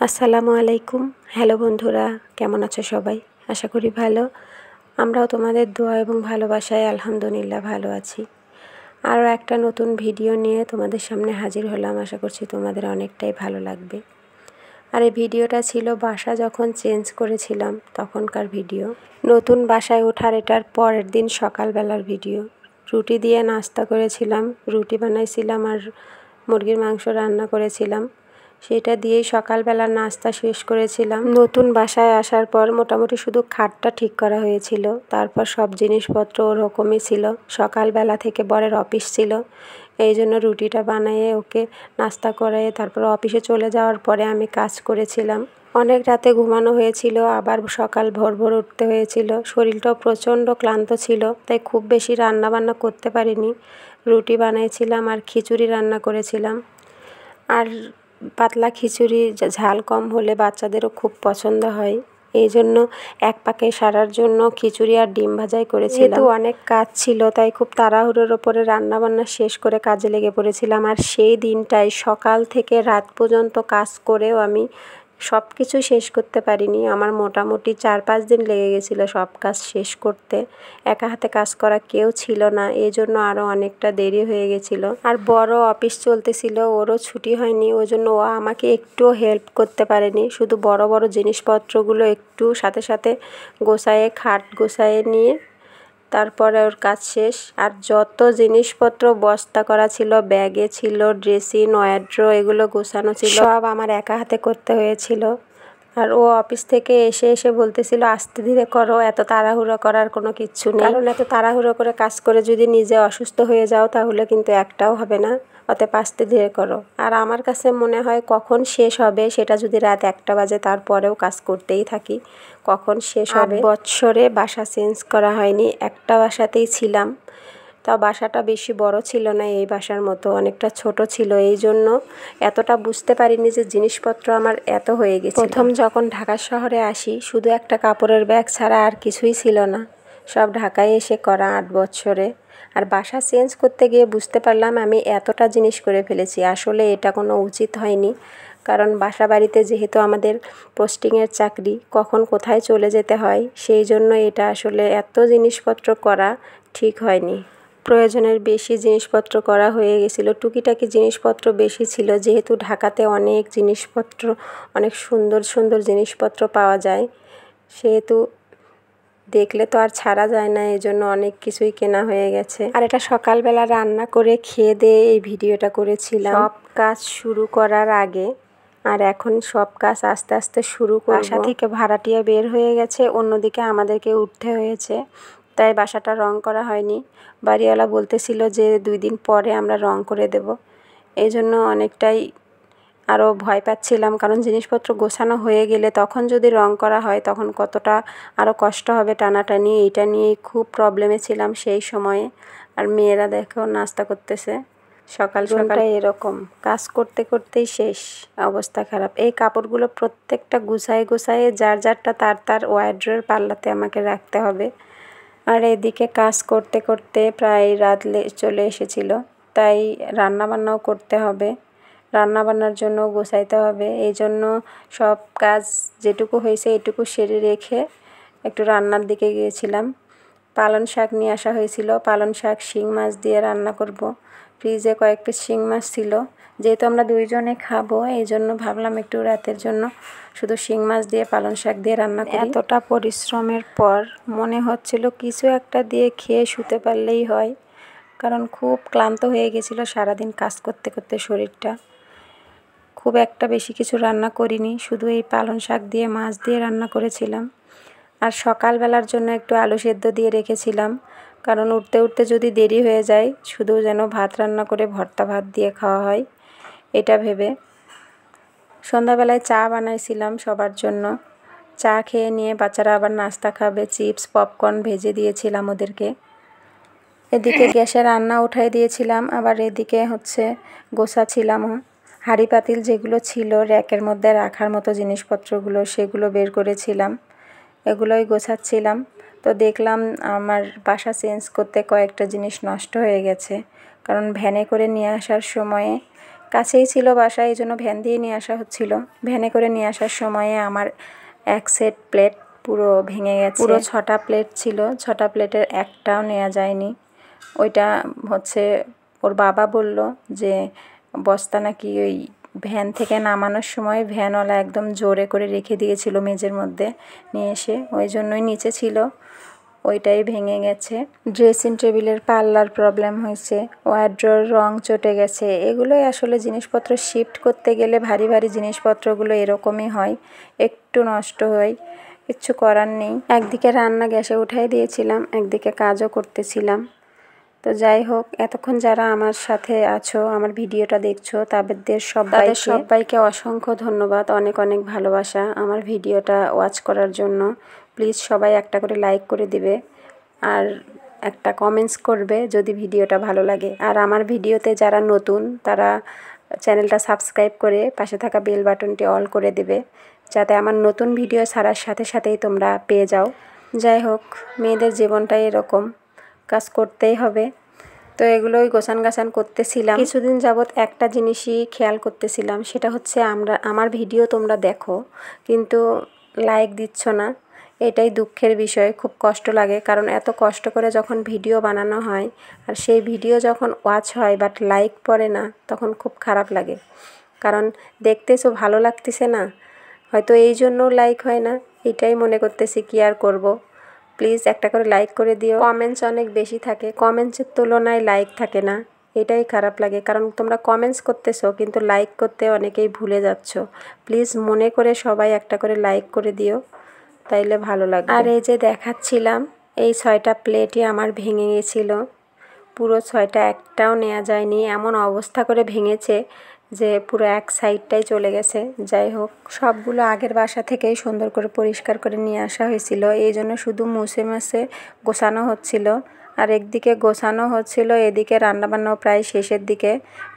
আসসালামু আলাইকুম। হ্যালো বন্ধুরা, কেমন আছো সবাই? আশা করি ভালো। আমরাও তোমাদের দোয়া এবং ভালোবাসায় আলহামদুলিল্লাহ ভালো আছি। আরও একটা নতুন ভিডিও নিয়ে তোমাদের সামনে হাজির হলাম। আশা করছি তোমাদের অনেকটাই ভালো লাগবে। আর এই ভিডিওটা ছিল বাসা যখন চেঞ্জ করেছিলাম তখনকার ভিডিও। নতুন বাসায় ওঠার এটার পরের দিন সকালবেলার ভিডিও। রুটি দিয়ে নাস্তা করেছিলাম, রুটি বানাইছিলাম আর মুরগির মাংস রান্না করেছিলাম। সেটা দিয়েই সকালবেলার নাস্তা শেষ করেছিলাম। নতুন বাসায় আসার পর মোটামুটি শুধু খাটটা ঠিক করা হয়েছিল, তারপর সব জিনিসপত্র ওরকমই ছিল। সকালবেলা থেকে বরের অফিস ছিল, এই জন্য রুটিটা বানিয়ে ওকে নাস্তা করে তারপর অফিসে চলে যাওয়ার পরে আমি কাজ করেছিলাম। অনেক রাতে ঘুমানো হয়েছিল, আবার সকাল ভোর ভোর উঠতে হয়েছিল। শরীরটাও প্রচণ্ড ক্লান্ত ছিল, তাই খুব বেশি রান্না বান্না করতে পারিনি। রুটি বানিয়েছিলাম আর খিচুড়ি রান্না করেছিলাম। আর পাতলা খিচুড়ি ঝাল কম হলে বাচ্চাদেরও খুব পছন্দ হয়, এই জন্য এক পাকে সারার জন্য খিচুড়ি আর ডিম ভাজাই করেছিলাম। যেহেতু অনেক কাজ ছিল তাই খুব তাড়াহুড়োর ওপরে রান্নাবান্না শেষ করে কাজে লেগে পড়েছিলাম। আর সেই দিনটাই সকাল থেকে রাত পর্যন্ত কাজ করেও আমি সব কিছু শেষ করতে পারিনি। আমার মোটামুটি 4-5 দিন লেগে গেছিলো সব কাজ শেষ করতে। একা হাতে কাজ করা কেউ ছিল না, এই জন্য আরও অনেকটা দেরি হয়ে গেছিলো। আর বড় অফিস চলতেছিল, ওরও ছুটি হয়নি, ওই জন্য ও আমাকে একটুও হেল্প করতে পারেনি। শুধু বড় বড় জিনিসপত্রগুলো একটু সাথে সাথে গোছায়ে খাট গোছায়ে নিয়ে তারপরে ওর কাজ শেষ। আর যত জিনিসপত্র বস্তা করা ছিল, ব্যাগে ছিল, ড্রেসিং ওয়ার্ড্রো এগুলো গোছানো ছিল, সব আমার একা হাতে করতে হয়েছিল। আর ও অফিস থেকে এসে এসে বলতেছিল আস্তে ধীরে করো, এত তাড়াহুড়ো করার কোনো কিচ্ছু নেই। কারণ এত তাড়াহুড়ো করে কাজ করে যদি নিজে অসুস্থ হয়ে যাও তাহলে কিন্তু একটাও হবে না, অতএব আস্তে ধীরে করো। আর আমার কাছে মনে হয় কখন শেষ হবে সেটা যদি রাত 1টা বাজে তারপরেও কাজ করতেই থাকি, কখন শেষ হবে। 8 বছরে বাসা চেঞ্জ করা হয়নি, একটা বাসাতেই ছিলাম। তাও বাসাটা বেশি বড় ছিল না, এই বাসার মতো অনেকটা ছোট ছিল, এই জন্য এতটা বুঝতে পারিনি যে জিনিসপত্র আমার এত হয়ে গেছে। প্রথম যখন ঢাকা শহরে আসি শুধু একটা কাপড়ের ব্যাগ ছাড়া আর কিছুই ছিল না, সব ঢাকায় এসে করা 8 বছরে। আর বাসা চেঞ্জ করতে গিয়ে বুঝতে পারলাম আমি এতটা জিনিস করে ফেলেছি। আসলে এটা কোনো উচিত হয়নি, কারণ বাসা বাড়িতে যেহেতু আমাদের পোস্টিংয়ের চাকরি, কখন কোথায় চলে যেতে হয়, সেই জন্য এটা আসলে এত জিনিসপত্র করা ঠিক হয়নি। প্রয়োজনের বেশি জিনিসপত্র করা হয়ে গেছিলো, টুকিটাকি জিনিসপত্র বেশি ছিল। যেহেতু ঢাকাতে অনেক জিনিসপত্র, অনেক সুন্দর সুন্দর জিনিসপত্র পাওয়া যায়, সেহেতু দেখলে তো আর ছাড়া যায় না, এই জন্য অনেক কিছুই কেনা হয়ে গেছে। আর এটা সকালবেলা রান্না করে খেয়ে দিয়ে এই ভিডিওটা করেছিলাম সব কাজ শুরু করার আগে। আর এখন সব কাজ আস্তে আস্তে শুরু করব। বাসা থেকে ভাড়াটিয়া বের হয়ে গেছে, অন্যদিকে আমাদেরকে উঠতে হয়েছে, তাই বাসাটা রং করা হয়নি। বাড়িওয়ালা বলতেছিল যে 2 দিন পরে আমরা রং করে দেব, এই জন্য অনেকটাই আরও ভয় পাচ্ছিলাম, কারণ জিনিসপত্র গোছানো হয়ে গেলে তখন যদি রং করা হয় তখন কতটা আরও কষ্ট হবে টানাটানি, এইটা নিয়েই খুব প্রবলেমে ছিলাম সেই সময়ে। আর মেয়েরা দেখো নাস্তা করতেছে, সকাল সকাল এরকম কাজ করতে করতেই শেষ অবস্থা খারাপ। এই কাপড়গুলো প্রত্যেকটা গুছায়ে গুছায়ে যার যারটা তার তার ওয়ার্ড্রোর পাল্লাতে আমাকে রাখতে হবে। আর এদিকে কাজ করতে করতে প্রায় রাত চলে এসেছিল, তাই রান্নাবান্নাও করতে হবে, রান্নাবান্নার জন্য গোছাইতে হবে। এই জন্য সব কাজ যেটুকু হয়েছে এটুকু সেরে রেখে একটু রান্নার দিকে গিয়েছিলাম। পালং শাক নিয়ে আসা হয়েছিল, পালং শাক শিং মাছ দিয়ে রান্না করব। ফ্রিজে কয়েক পিস শিং মাছ ছিল, যেহেতু আমরা 2 জনে খাবো এই জন্য ভাবলাম একটু রাতের জন্য শুধু শিং মাছ দিয়ে পালং শাক দিয়ে রান্না করি। এতটা পরিশ্রমের পর মনে হচ্ছিল কিছু একটা দিয়ে খেয়ে শুতে পারলেই হয়, কারণ খুব ক্লান্ত হয়ে গেছিলো সারাদিন কাজ করতে করতে শরীরটা। খুব একটা বেশি কিছু রান্না করিনি, শুধু এই পালং শাক দিয়ে মাছ দিয়ে রান্না করেছিলাম। আর সকালবেলার জন্য একটু আলু সেদ্ধ দিয়ে রেখেছিলাম, কারণ উঠতে উঠতে যদি দেরি হয়ে যায় শুধু যেন ভাত রান্না করে ভর্তা ভাত দিয়ে খাওয়া হয়, এটা ভেবে। সন্ধ্যাবেলায় চা বানাইছিলাম সবার জন্য, চা খেয়ে নিয়ে বাচ্চারা আবার নাস্তা খাবে, চিপস পপকর্ন ভেজে দিয়েছিলাম ওদেরকে। এদিকে গ্যাসে রান্না উঠাই দিয়েছিলাম, আবার এদিকে গোছাচ্ছিলামও। হাঁড়ি পাতিল যেগুলো ছিল র্যাকের মধ্যে রাখার মতো জিনিসপত্রগুলো, সেগুলো বের করেছিলাম, এগুলোই গোছাচ্ছিলাম। তো দেখলাম আমার বাসা চেঞ্জ করতে কয়েকটা জিনিস নষ্ট হয়ে গেছে, কারণ ভ্যানে করে নিয়ে আসার সময়ে কাছেই ছিল বাসা, এই জন্য ভ্যান দিয়ে নিয়ে আসা হচ্ছিল। ভ্যানে করে নিয়ে আসার সময়ে আমার এক সেট প্লেট পুরো ভেঙে গেছে। পুরো 6টা প্লেট ছিল, 6টা প্লেটের একটাও নেওয়া যায়নি। ওইটা হচ্ছে ওর বাবা বলল যে বস্তা নাকি ওই ভ্যান থেকে নামানোর সময় ভ্যানওয়ালা একদম জোরে করে রেখে দিয়েছিল মেঝের মধ্যে নিয়ে এসে, ওই জন্যই নিচে ছিল, ওইটাই ভেঙে গেছে। ড্রেসিং টেবিলের পাল্লার প্রবলেম হয়েছে, ওয়ার্ড্রোর রং চটে গেছে। এগুলোই আসলে জিনিসপত্র শিফট করতে গেলে ভারী ভারী জিনিসপত্রগুলো এরকমই হয়, একটু নষ্ট হয়, কিচ্ছু করার নেই। একদিকে রান্না গ্যাসে উঠাই দিয়েছিলাম, একদিকে কাজও করতেছিলাম। তো যাই হোক, এতক্ষণ যারা আমার সাথে আছো, আমার ভিডিওটা দেখছো, তাদের সবাইকে অসংখ্য ধন্যবাদ, অনেক অনেক ভালোবাসা আমার ভিডিওটা ওয়াচ করার জন্য। প্লিজ সবাই একটা করে লাইক করে দিবে আর একটা কমেন্টস করবে যদি ভিডিওটা ভালো লাগে। আর আমার ভিডিওতে যারা নতুন তারা চ্যানেলটা সাবস্ক্রাইব করে পাশে থাকা বেল বাটনটি অল করে দেবে, যাতে আমার নতুন ভিডিও ছাড়ার সাথে সাথেই তোমরা পেয়ে যাও। যাই হোক, মেয়েদের জীবনটাই এরকম, কাজ করতেই হবে। তো এগুলোই গোছান গাছান করতেছিলাম। কিছুদিন যাবৎ একটা জিনিসই খেয়াল করতেছিলাম, সেটা হচ্ছে আমার ভিডিও তোমরা দেখো কিন্তু লাইক দিচ্ছ না। এটাই দুঃখের বিষয়, খুব কষ্ট লাগে, কারণ এত কষ্ট করে যখন ভিডিও বানানো হয় আর সেই ভিডিও যখন ওয়াচ হয় বাট লাইক পড়ে না, তখন খুব খারাপ লাগে। কারণ দেখতেছো ভালো লাগতেছে না, হয়তো এই জন্যও লাইক হয় না, এটাই মনে করতেছি, কি আর করব। প্লিজ একটা করে লাইক করে দিও। কমেন্টস অনেক বেশি থাকে, কমেন্টসের তুলনায় লাইক থাকে না, এটাই খারাপ লাগে। কারণ তোমরা কমেন্টস করতেছো কিন্তু লাইক করতে অনেকেই ভুলে যাচ্ছ। প্লিজ মনে করে সবাই একটা করে লাইক করে দিও, তাইলে ভালো লাগবে। আর এই যে দেখাচ্ছিলাম, এই 6টা প্লেটই আমার ভেঙে গেছিল, পুরো 6টা একটাও নেওয়া যায়নি, এমন অবস্থা করে ভেঙেছে যে পুরো এক সাইডটাই চলে গেছে। যাই হোক, সবগুলো আগের বাসা থেকেই সুন্দর করে পরিষ্কার করে নিয়ে আসা হয়েছিল, এই জন্য শুধু মুছে মুছে গোছানো হচ্ছিল। আর একদিকে গোছানো হচ্ছিল, এদিকে রান্নাবান্নাও প্রায় শেষের দিকে,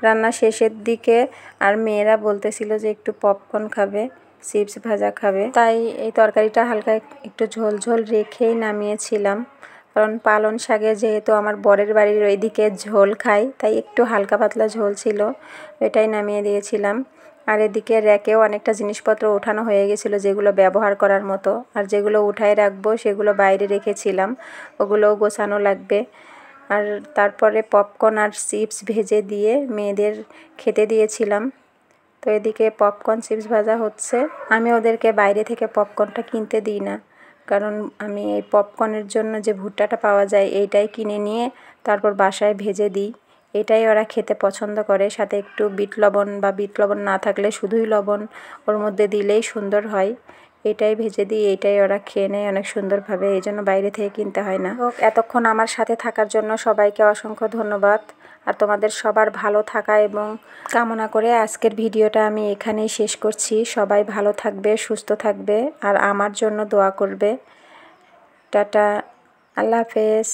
রান্না শেষের দিকে। আর মেয়েরা বলতেছিল যে একটু পপকর্ন খাবে, চিপস ভাজা খাবে, তাই এই তরকারিটা হালকা একটু ঝোল ঝোল রেখেই নামিয়েছিলাম। কারণ পালং শাকে যেহেতু আমার বরের বাড়ির ওইদিকে ঝোল খাই, তাই একটু হালকা পাতলা ঝোল ছিল, এটাই নামিয়ে দিয়েছিলাম। আর এদিকে র্যাকেও অনেকটা জিনিসপত্র ওঠানো হয়ে গেছিলো যেগুলো ব্যবহার করার মতো, আর যেগুলো উঠায় রাখবো সেগুলো বাইরে রেখেছিলাম, ওগুলোও গোছানো লাগবে। আর তারপরে পপকর্ন আর চিপস ভেজে দিয়ে মেয়েদের খেতে দিয়েছিলাম। তো এদিকে পপকর্ন চিপস ভাজা হচ্ছে। আমি ওদেরকে বাইরে থেকে পপকর্নটা কিনতে দিই না, কারণ আমি এই পপকর্নের জন্য যে ভুট্টাটা পাওয়া যায় এইটাই কিনে নিয়ে তারপর বাসায় ভেজে দিই, এটাই ওরা খেতে পছন্দ করে। সাথে একটু বিট লবণ বা বিট লবণ না থাকলে শুধুই লবণ ওর মধ্যে দিলেই সুন্দর হয়, এটাই ভেজে দিই, এইটাই ওরা খেয়ে নেয় অনেক সুন্দরভাবে, এই জন্য বাইরে থেকে কিনতে হয় না। এতক্ষণ আমার সাথে থাকার জন্য সবাইকে অসংখ্য ধন্যবাদ। আর তোমাদের সবার ভালো থাকা এবং কামনা করে আজকের ভিডিওটা আমি এখানেই শেষ করছি। সবাই ভালো থাকবে, সুস্থ থাকবে আর আমার জন্য দোয়া করবে। টাটা, আল্লাহ হাফেজ।